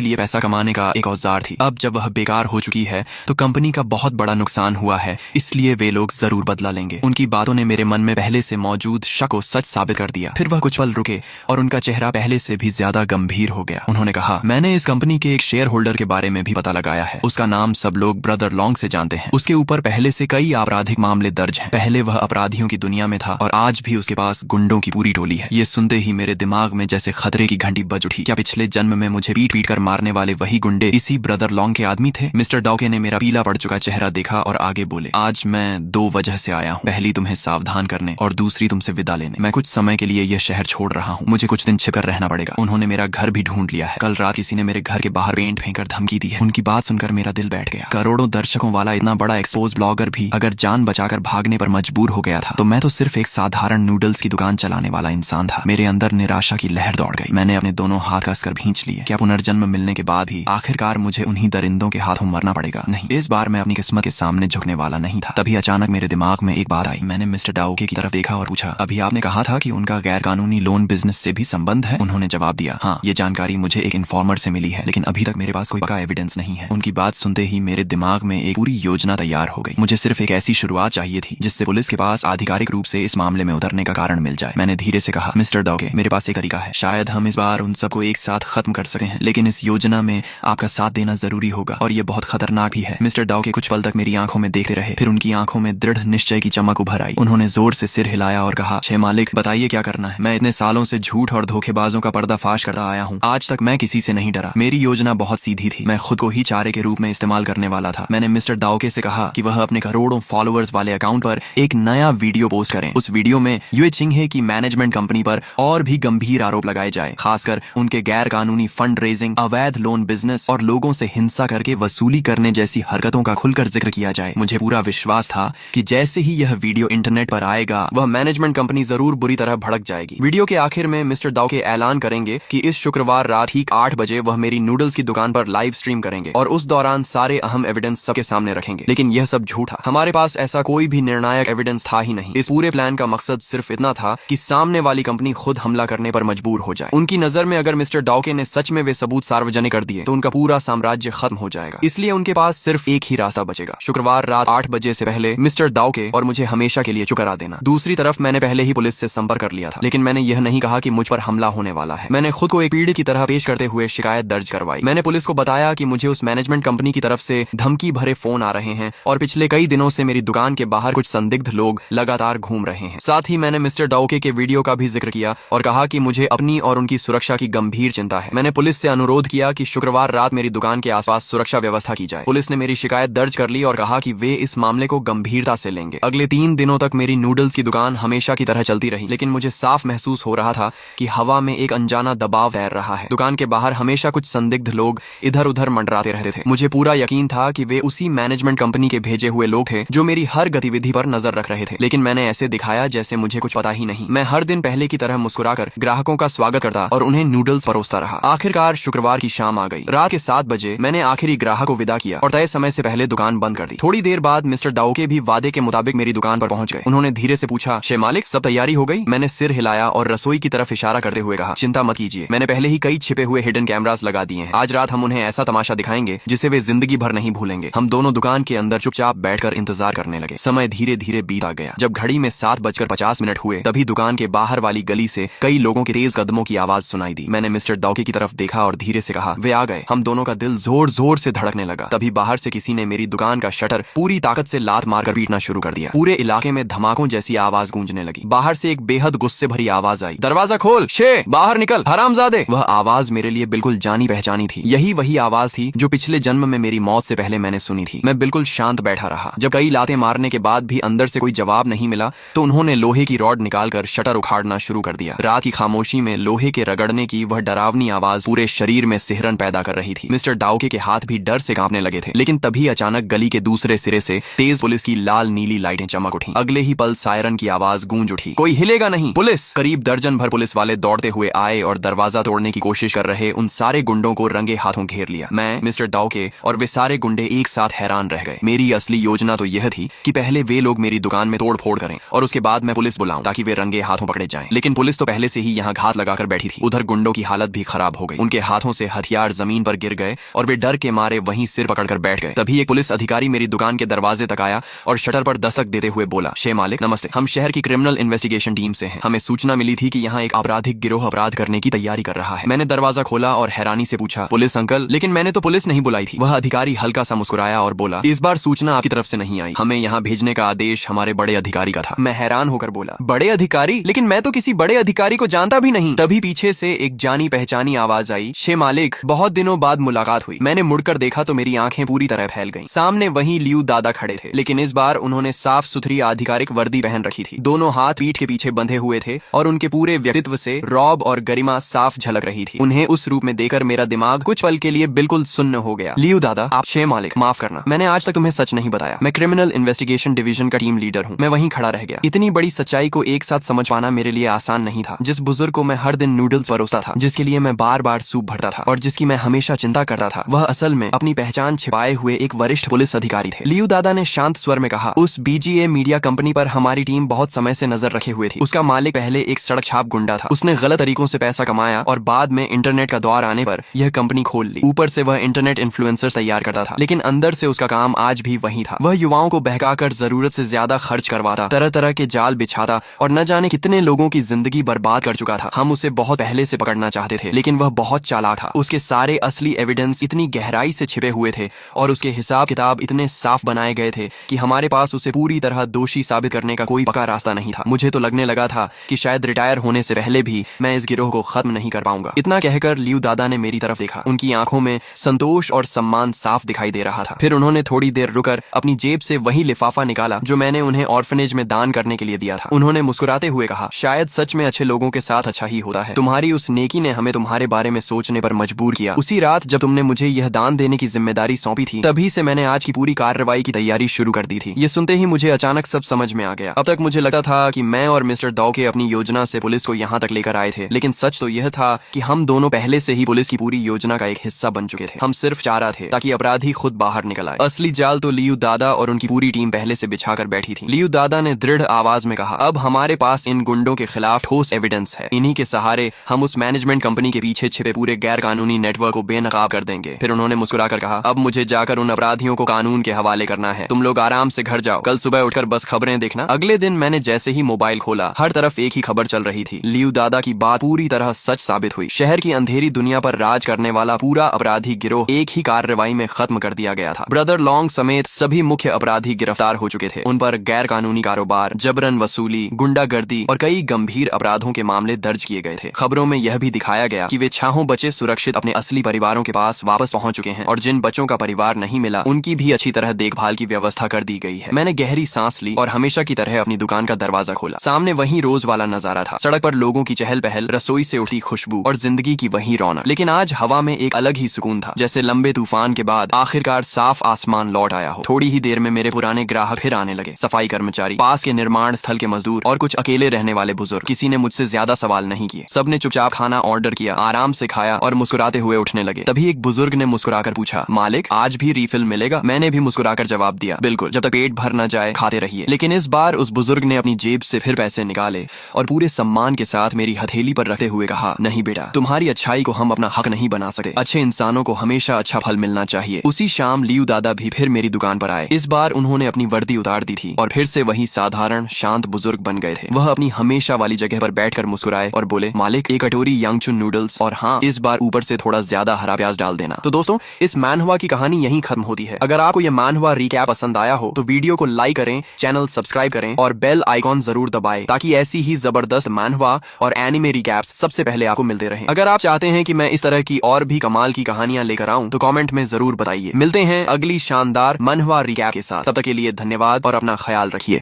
लिए पैसा कमाने का एक औजार थी। अब जब वह बेकार हो चुकी है तो कंपनी का बहुत बड़ा नुकसान हुआ है, इसलिए वे लोग जरूर बदला लेंगे। उनकी बातों ने मेरे मन में पहले से मौजूद शक को सच साबित कर दिया। फिर वह कुछ पल रुके और उनका चेहरा पहले से भी ज्यादा गंभीर हो गया। उन्होंने कहा, मैंने इस कंपनी के एक शेयर होल्डर के बारे में भी पता लगाया है। उसका नाम सब लोग ब्रदर लॉन्ग से जानते हैं। उसके ऊपर पहले से कई आपराधिक मामले दर्ज हैं। पहले वह अपराधियों की दुनिया में था और आज भी उसके पास गुंडों की पूरी टोली है। ये सुनते ही मेरे दिमाग में जैसे खतरे की घंटी बज उठी। क्या पिछले जन्म में मुझे पीट पीट कर मारने वाले वही गुंडे इसी ब्रदर लॉन्ग के आदमी थे? मिस्टर डाउके ने मेरा पीला पड़ चुका चेहरा देखा और आगे बोले, आज मैं दो वजह से आया हूँ। पहली तुम्हें सावधान करने और दूसरी तुमसे विदा लेने। मैं कुछ समय के लिए यह शहर छोड़ रहा हूँ। मुझे कुछ दिन छिपकर रहना पड़ेगा। उन्होंने मेरा घर भी ढूंढ लिया है। कल रात किसी ने मेरे घर के बाहर पेंट फेंककर धमकी दी है। उनकी बात सुनकर मेरा दिल बैठ गया। करोड़ों दर्शकों वाला इतना बड़ा एक्सपोज ब्लॉगर भी अगर जान बचाकर भागने पर मजबूर हो गया था तो मैं तो सिर्फ एक साधारण नूडल्स की दुकान चलाने वाला इंसान था। मेरे अंदर निराशा की लहर दौड़ गई। मैंने अपने दोनों हाथ कसकर भींच लिए। क्या पुनर्जन्म मिलने के बाद भी आखिरकार मुझे उन्हीं दरिंदों के हाथों मरना पड़ेगा? नहीं, इस बार मैं अपनी किस्मत के सामने झुकने वाला नहीं था। तभी अचानक मेरे दिमाग में एक बात आई। मैंने मिस्टर डाउके की तरफ देखा और पूछा, अभी आपने कहा था कि उनका गैर कानूनी लोन बिजनेस से भी संबंध है? उन्होंने जवाब दिया, हाँ, ये जानकारी मुझे एक इन्फॉर्मर से मिली है, लेकिन अभी तक मेरे पास कोई पक्का एविडेंस नहीं है। उनकी बात सुनते ही मेरे दिमाग में एक पूरी योजना तैयार हो गई। मुझे सिर्फ एक ऐसी शुरुआत चाहिए थी जिससे पुलिस के पास आधिकारिक रूप से इस मामले में उतरने का कारण मिल जाए। मैंने धीरे से कहा, मिस्टर डाउके, मेरे पास एक तरीका है। शायद हम इस बार उन सबको एक साथ खत्म कर सकते हैं, लेकिन इस योजना में आपका साथ देना जरूरी होगा और ये बहुत खतरनाक भी है। मिस्टर डाउके कुछ पल तक मेरी आंखों में देखते रहे, फिर उनकी आंखों में दृढ़ निश्चय की चमक उभर आई। उन्होंने जोर से सिर हिलाया और कहा, छे मालिक, बताइए क्या करना है। मैं इतने सालों से झूठ और धोखेबाजों का पर्दाफाश करता आया हूँ। आज तक मैं किसी से नहीं डरा। मेरी योजना बहुत सीधी थी। मैं खुद को ही चारे के रूप में इस्तेमाल करने वाला था। मैंने मिस्टर डाउके से कहा कि वह अपने करोड़ों फॉलोअर्स वाले अकाउंट पर एक नया वीडियो पोस्ट करें। उस वीडियो में यूए चिंहे की मैनेजमेंट कंपनी पर और भी गंभीर आरोप लगाए जाए, खासकर उनके गैर कानूनी फंड रेजिंग, अवैध लोन बिजनेस और लोगों से हिंसा करके वसूली करने जैसी हरकतों का खुलकर जिक्र किया जाए। मुझे पूरा विश्वास था कि जैसे ही यह वीडियो इंटरनेट पर आएगा वह मैनेजमेंट कंपनी जरूर बुरी तरह भड़क जाएगी। वीडियो के आखिर में मिस्टर डाउके ऐलान करेंगे कि इस शुक्रवार रात ठीक 8 बजे वह मेरी नूडल्स की दुकान पर लाइव स्ट्रीम करेंगे और उस दौरान सारे अहम एविडेंस सबके सामने रखेंगे। लेकिन यह सब झूठा। हमारे पास ऐसा कोई भी निर्णायक एविडेंस था ही नहीं। इस पूरे प्लान का मकसद सिर्फ इतना था कि सामने वाली कंपनी खुद हमला करने पर मजबूर हो जाए। उनकी नजर में अगर मिस्टर डाउके ने सच में वे सबूत सार्वजनिक कर दिए तो उनका पूरा साम्राज्य खत्म हो जाएगा। इसलिए उनके पास सिर्फ एक ही रास्ता बचेगा, शुक्रवार रात 8 बजे से पहले मिस्टर डाउके और मुझे हमेशा के लिए चुप करा देना। दूसरी तरफ मैंने पहले ही पुलिस से संपर्क कर लिया था, लेकिन मैंने यह नहीं कहा कि मुझ पर हमला होने वाला है। मैंने खुद को एक पीड़ित की तरह पेश करते हुए शिकायत दर्ज करवाई। मैंने पुलिस को बताया कि मुझे उस मैनेजमेंट कंपनी की तरफ से धमकी भरे फोन आ रहे हैं और पिछले कई दिनों से मेरी दुकान के बाहर कुछ संदिग्ध लोग लगातार घूम रहे हैं। साथ ही मैंने मिस्टर डाउके के वीडियो का भी जिक्र किया और कहा कि मुझे अपनी और उनकी सुरक्षा की गंभीर चिंता है। मैंने पुलिस से अनुरोध किया कि शुक्रवार रात मेरी दुकान के आसपास सुरक्षा व्यवस्था की जाए। पुलिस ने मेरी शिकायत दर्ज कर ली और कहा कि वे इस मामले को गंभीरता से लेंगे। अगले 3 दिनों तक मेरी नूडल्स की दुकान हमेशा की तरह चलती रही, लेकिन मुझे साफ महसूस हो रहा था कि हवा में एक अनजाना दबाव तैर रहा है। दुकान के बाहर हमेशा कुछ संदिग्ध लोग इधर उधर मंडराते रहते थे। मुझे पूरा यकीन था कि वे उसी मैनेजमेंट कंपनी के भेजे हुए लोग थे जो मेरी हर गतिविधि पर नजर रख रहे थे, लेकिन मैंने ऐसे दिखाया जैसे मुझे कुछ पता ही नहीं। मैं हर दिन पहले की तरह मुस्कुराकर ग्राहकों का स्वागत करता और उन्हें नूडल्स परोसता रहा। आखिरकार शुक्रवार की शाम आ गई। रात के 7 बजे मैंने आखिरी ग्राहक को विदा किया और तय समय से पहले दुकान बंद कर दी। थोड़ी देर बाद मिस्टर डाउके भी वादे के मुताबिक मेरी दुकान पर पहुंच गए। उन्होंने धीरे से पूछा, शे मालिक, सब तैयारी हो गई? मैंने सिर हिलाया और रसोई की तरफ इशारा करते हुए कहा, चिंता मत कीजिए, मैंने पहले ही कई छिपे हुए हिडन कैमरास लगा दिए हैं। आज रात हम उन्हें ऐसा तमाशा दिखाएंगे जिसे वे जिंदगी भर नहीं भूलेंगे। हम दोनों दुकान के अंदर चुपचाप बैठकर इंतजार करने लगे। समय धीरे धीरे बीता गया। जब घड़ी में 7:50 हुए तभी दुकान के बाहर वाली गली से कई लोगों के तेज कदमों की आवाज सुनाई दी। मैंने मिस्टर डाउके की तरफ देखा और धीरे से कहा, वे आ गए। हम दोनों का दिल जोर जोर से धड़कने लगा। तभी बाहर से किसी ने मेरी दुकान का शटर पूरी ताकत से लात मारकर पीटना शुरू कर दिया। पूरे इलाके में धमाकों जैसी आवाज गूंजने लगी। बाहर से एक बेहद गुस्से भरी आवाज आई, दरवाजा खोल, शे बाहर निकल, हरामजादे। वह आवाज मेरे लिए बिल्कुल जानी पहचानी थी। यही वही आवाज थी जो पिछले जन्म में मेरी मौत से पहले मैंने सुनी थी। मैं बिल्कुल शांत बैठा रहा। जब कई लातें मारने के बाद भी अंदर से कोई जवाब नहीं मिला तो उन्होंने लोहे की रॉड निकालकर शटर उखाड़ना शुरू कर दिया। रात की खामोशी में लोहे के रगड़ने की वह डरावनी आवाज पूरे शरीर में सिहरन पैदा कर रही थी। मिस्टर डाउके के हाथ भी डर से कांपने लगे थे। लेकिन तभी अचानक गली के दूसरे सिरे से तेज पुलिस की लाल नीली लाइटें चमक उठी। अगले ही पल सायरन की आवाज गूंज उठी, कोई हिलेगा नहीं, पुलिस। करीब दर्जन भर पुलिस वाले दौड़ते हुए आए और दरवाजा तोड़ने की कोशिश कर रहे उन सारे गुंडों को रंगे हाथों घेर लिया। मैं, मिस्टर डाउके और वे सारे गुंडे एक साथ हैरान रह गए। मेरी असली योजना तो यह थी कि पहले वे लोग मेरी दुकान में तोड़ फोड़ करें और उसके बाद मैं पुलिस बुलाऊं ताकि वे रंगे हाथों पकड़े जाएं। लेकिन पुलिस तो पहले से ही यहाँ घात लगाकर बैठी थी। उधर गुंडों की हालत भी खराब हो गई। उनके हाथों से हथियार जमीन पर गिर गए और वे डर के मारे वहीं सिर पकड़कर बैठ गए। तभी एक पुलिस अधिकारी मेरी दुकान के दरवाजे तक आया और शटर पर दस्तक देते हुए बोला, शे मालिक नमस्ते, हम शहर की क्रिमिनल इन्वेस्टिगेशन टीम से हैं। हमें सूचना मिली थी कि यहाँ एक आपराधिक गिरोह अपराध करने की तैयारी कर रहा है। मैंने दरवाजा खोला और हैरानी से पूछा, पुलिस अंकल? लेकिन मैंने तो पुलिस नहीं बुलाई थी। वह अधिकारी हल्का सा मुस्कुराया और बोला, इस बार सूचना आपकी तरफ से नहीं आई, हमें यहाँ भेजने का आदेश हमारे बड़े अधिकारी का था। मैं हैरान होकर बोला, बड़े अधिकारी? लेकिन मैं तो किसी बड़े अधिकारी को जानता भी नहीं। तभी पीछे से एक जानी पहचानी आवाज आई, शे मालिक, बहुत दिनों बाद मुलाकात हुई। मैंने मुड़कर देखा तो मेरी आंखें पूरी तरह फैल गईं। सामने वहीं लियू दादा खड़े थे, लेकिन इस बार उन्होंने साफ सुथरी आधिकारिक वर्दी पहन रखी थी। दोनों हाथ पीठ के पीछे बंधे हुए थे और उनके पूरे व्यक्तित्व से रौब और गरिमा साफ झलक रही थी। उन्हें उस रूप में देखकर मेरा दिमाग कुछ पल के लिए बिल्कुल सुन्न हो गया। लियू दादा, आप शे मालिक, माफ करना, मैंने आज तक तुम्हें सच नहीं बताया। मैं क्रिमिनल इन्वेस्टिगेशन डिवीजन का टीम लीडर हूँ। मैं वहीं खड़ा रह गया। इतनी बड़ी सच्चाई को एक साथ समझ पाना मेरे लिए आसान नहीं था। जिस बुजुर्ग को मैं हर दिन नूडल्स परोसता था, जिसके लिए मैं बार बार सूप भरता था और जिसकी मैं हमेशा चिंता करता था, वह असल में अपनी पहचान छिपाए हुए एक वरिष्ठ पुलिस अधिकारी थे। लियू दादा ने शांत स्वर में कहा, उस बीजीए मीडिया कंपनी पर हमारी टीम बहुत समय से नजर रखे हुए थी। उसका मालिक पहले एक सड़क छाप गुंडा था। उसने गलत तरीकों से पैसा कमाया और बाद में इंटरनेट का दौर आने पर यह कंपनी खोल ली। ऊपर से वह इंटरनेट इन्फ्लुएंसर तैयार करता था, लेकिन अंदर से उसका काम आज भी वही था। वह युवाओं को बहकाकर जरूरत से ज्यादा खर्च करवाता, तरह तरह के जाल बिछाता और न जाने कितने लोगों की जिंदगी बर्बाद कर चुका था। हम उसे बहुत पहले से पकड़ना चाहते थे, लेकिन वह बहुत चालाक था। उसके सारे असली एविडेंस इतनी गहराई से छिपे हुए थे और उसके हिसाब किताब इतने साफ बनाए गए थे कि हमारे पास उसे पूरी तरह दोषी साबित करने का कोई पक्का रास्ता नहीं था। मुझे तो लगने लगा था कि शायद रिटायर होने से पहले भी मैं इस गिरोह को खत्म नहीं कर पाऊंगा। इतना कहकर लियू दादा ने मेरी तरफ देखा। उनकी आंखों में संतोष और सम्मान साफ दिखाई दे रहा था। फिर उन्होंने थोड़ी देर रुकर अपनी जेब से वही लिफाफा निकाला जो मैंने उन्हें ऑर्फनेज में दान करने के लिए दिया था। उन्होंने मुस्कुराते हुए कहा, शायद सच में अच्छे लोगों के साथ अच्छा ही होता है। तुम्हारी उस नेकी ने हमें तुम्हारे बारे में सोचने पर मजबूर किया। उसी रात जब तुमने मुझे यह दान देने की जिम्मेदारी सौंपी थी, तभी से मैंने आज की पूरी कार्रवाई की तैयारी शुरू कर दी थी। ये सुनते ही मुझे अचानक सब समझ में आ गया। अब तक मुझे लगता था कि मैं और मिस्टर दौके अपनी योजना से पुलिस को यहाँ तक लेकर आए थे, लेकिन सच तो यह था कि हम दोनों पहले से ही पुलिस की पूरी योजना का एक हिस्सा बन चुके थे। हम सिर्फ चाह रहे थे ताकि अपराधी खुद बाहर निकल आए। असली जाल तो लियू दादा और उनकी पूरी टीम पहले से बिछाकर बैठी थी। लियू दादा ने दृढ़ आवाज में कहा, अब हमारे पास इन गुंडों के खिलाफ ठोस एविडेंस है। इन्हीं के सहारे हम उस मैनेजमेंट कंपनी के पीछे छिपे पूरे गैर कानूनी नेटवर्क को बेनकाब कर देंगे। फिर उन्होंने मुस्कुराकर कहा, अब मुझे जाकर उन अपराधियों को कानून के हवाले करना है। तुम लोग आराम से घर जाओ, कल सुबह उठकर बस खबरें देखना। अगले दिन मैंने जैसे ही मोबाइल खोला, हर तरफ एक ही खबर चल रही थी। लियू दादा की बात पूरी तरह सच साबित हुई। शहर की अंधेरी दुनिया पर राज करने वाला पूरा अपराधी गिरोह एक ही कार्रवाई में खत्म कर दिया गया था। ब्रदर लॉन्ग समेत सभी मुख्य अपराधी गिरफ्तार हो चुके थे। उन पर गैर कानूनी कारोबार, जबरन वसूली, गुंडागर्दी और कई गंभीर अपराधों के मामले दर्ज किए गए थे। खबरों में यह भी दिखाया गया कि वे छाहों बचे सुरक्षित अपने असली परिवारों के पास वापस पहुंच चुके हैं और जिन बच्चों का परिवार नहीं मिला, उनकी भी अच्छी तरह देखभाल की व्यवस्था कर दी गई है। मैंने गहरी सांस ली और हमेशा की तरह अपनी दुकान का दरवाजा खोला। सामने वही रोज वाला नजारा था, सड़क पर लोगों की चहल पहल, रसोई से उठती खुशबू और जिंदगी की वही रौनक। लेकिन आज हवा में एक अलग ही सुकून था, जैसे लंबे तूफान के बाद आखिरकार साफ आसमान लौट आया हो। थोड़ी ही देर में मेरे पुराने ग्राहक फिर आने लगे। सफाई कर्मचारी, पास के निर्माण स्थल के मजदूर और कुछ अकेले रहने वाले बुजुर्ग। किसी ने मुझसे ज्यादा सवाल नहीं किए। सबने चुपचाप खाना ऑर्डर किया, आराम से खाया और मुस्कुराते हुए उठने लगे। तभी एक बुजुर्ग ने मुस्कुराकर पूछा, मालिक आज भी रिफिल मिलेगा? मैंने भी मुस्कुराकर जवाब दिया, बिल्कुल, जब तक पेट भर न जाए खाते रहिए। लेकिन इस बार उस बुजुर्ग ने अपनी जेब से फिर पैसे निकाले और पूरे सम्मान के साथ मेरी हथेली पर रखते हुए कहा, नहीं बेटा, तुम्हारी अच्छाई को हम अपना हक नहीं बना सकते। अच्छे इंसानों को हमेशा अच्छा फल मिलना चाहिए। उसी शाम लियू दादा भी फिर मेरी दुकान पर आए। इस बार उन्होंने अपनी वर्दी उतार दी थी और फिर से वही साधारण शांत बुजुर्ग बन गए थे। वह अपनी हमेशा वाली जगह पर बैठकर मुस्कुराए और बोले, मालिक एक कटोरी यांगचुन नूडल्स और हाँ, इस बार ऊपर से थोड़ा ज्यादा हरा प्याज डाल देना। तो दोस्तों, इस मैनहुआ की कहानी यहीं खत्म होती है। अगर आपको यह मैनहुआ रिकैप पसंद आया हो तो वीडियो को लाइक करें, चैनल सब्सक्राइब करें और बेल आइकॉन जरूर दबाएं ताकि ऐसी ही जबरदस्त मैनहुआ और एनिमे रिकैप्स सबसे पहले आपको मिलते रहें। अगर आप चाहते हैं कि मैं इस तरह की और भी कमाल की कहानियां लेकर आऊं तो कमेंट में जरूर बताइए। मिलते हैं अगली शानदार मैनहुआ रिकैप के साथ। तब तक के लिए धन्यवाद और अपना ख्याल रखिए।